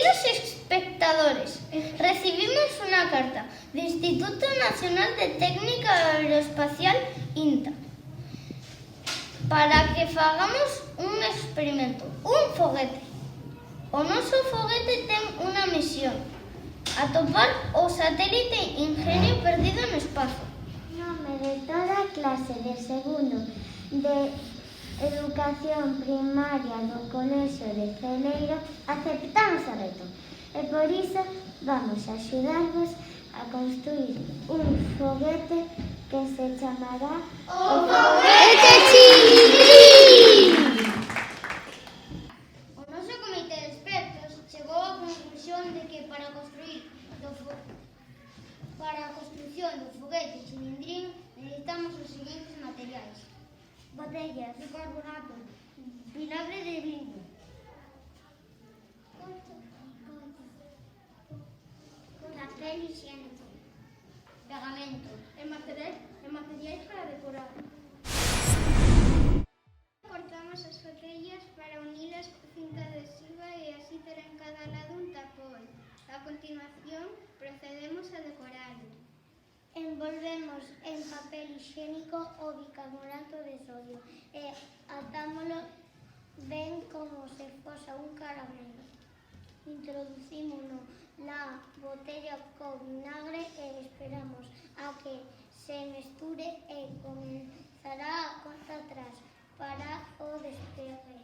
Queridos espectadores, recibimos una carta del Instituto Nacional de Técnica Aeroespacial INTA para que fagamos un experimento, un foguete. O noso foguete ten unha misión: atopar o satélite Ingenio perdido no espazo. Nome de toda a clase de segundo de Educación Primaria do Colexio de Celeiro aceptamos o reto e por iso vamos a axudarvos a construir un foguete que se chamará O foguete Chilín! O noso comité de expertos chegou á conclusión de que para a construción do foguete Chilindrín necesitamos os seguintes materiais: botellas de carbonato, vinagre de viño, papel higiénico, pegamento e materiais para decorar. Cortamos as botellas para unilas con cinta adhesiva e así ter en cada lado un tapón. A continuación, procedemos a decorarlo. Envolvemos en papel higiénico o bicarbonato de sodio e atámolo ben como se fosa un caramelo. Introducímonos na botella con vinagre e esperamos a que se mesture e comenzará a conta atrás para o despegue.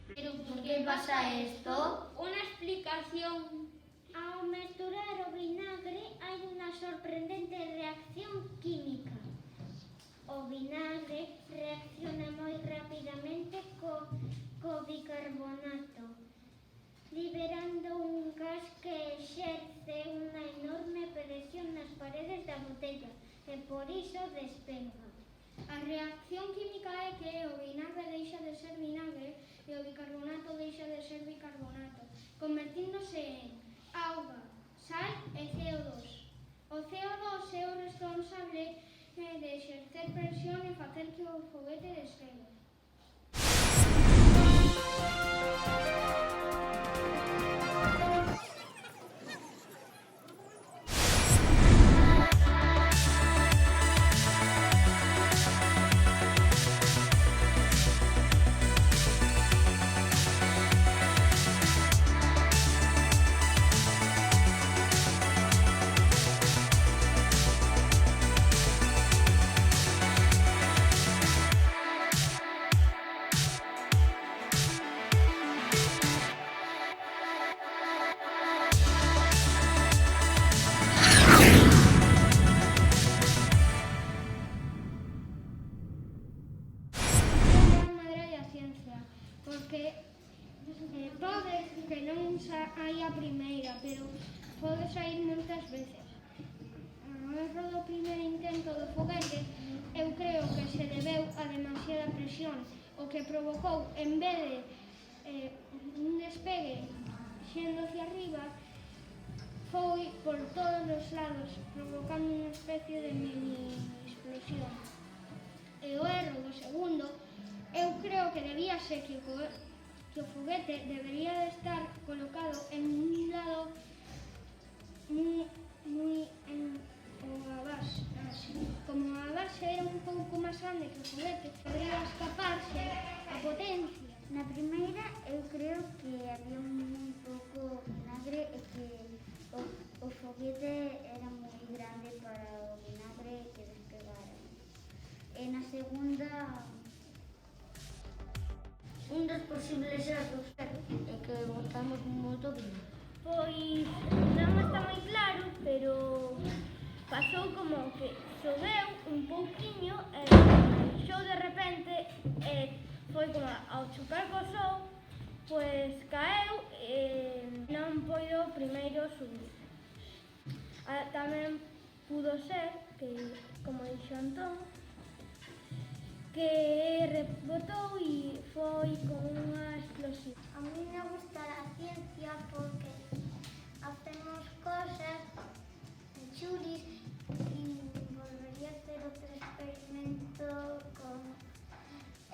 ¿Pero por qué pasa esto? Una explicación. Ao mesturar o vinagre hai unha sorprendente reacción química. O vinagre reacciona moi rapidamente co bicarbonato, liberando un gas que exerce unha enorme presión nas paredes da botella e por iso despenga. A reacción química é que o vinagre deixa de ser vinagre e o bicarbonato deixa de ser bicarbonato, convertíndose en auga, sal e CO2. O CO2 é o responsable de exercer presión e facer que o foguete despegue. Porque pode que non hai a primeira, pero pode sair moitas veces. O erro do primeiro intento do foguete eu creo que se debeu a demasiada presión, o que provocou, en vez de un despegue xendo hacia arriba, foi por todos os lados, provocando unha especie de mini explosión. E o erro do segundo, eu creo que debía ser que o foguete debería de estar colocado en un lado moi a base. Como a base era un pouco máis grande que o foguete, podría escaparse a potencia. Na primeira eu creo que había un pouco vinagre e que o foguete era moi grande para o vinagre que despegara. E na segunda, un dos posibles erros é que botamos moito vinagre. Pois non está moi claro, pero pasou como que choveu un pouquiño e xou de repente foi como ao chocar co sol, pois caeu e non poido primeiro subir. Tamén pudo ser que, como dixo Antón, que rebotou e foi como unha explosión. A mí me gusta la ciencia porque hacemos cosas chulis y volvería a hacer otro experimento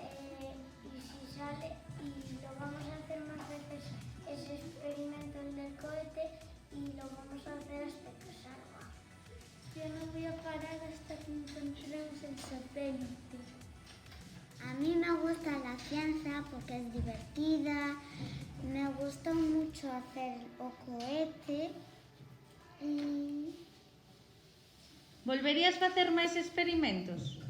y si sale y lo vamos a hacer más veces y lo vamos a hacer hasta que salga. Yo no voy a parar hasta que encontremos el satélite. A mí me gusta la ciencia porque es divertida, me gustó mucho hacer o cohete y... Volverías facer máis experimentos?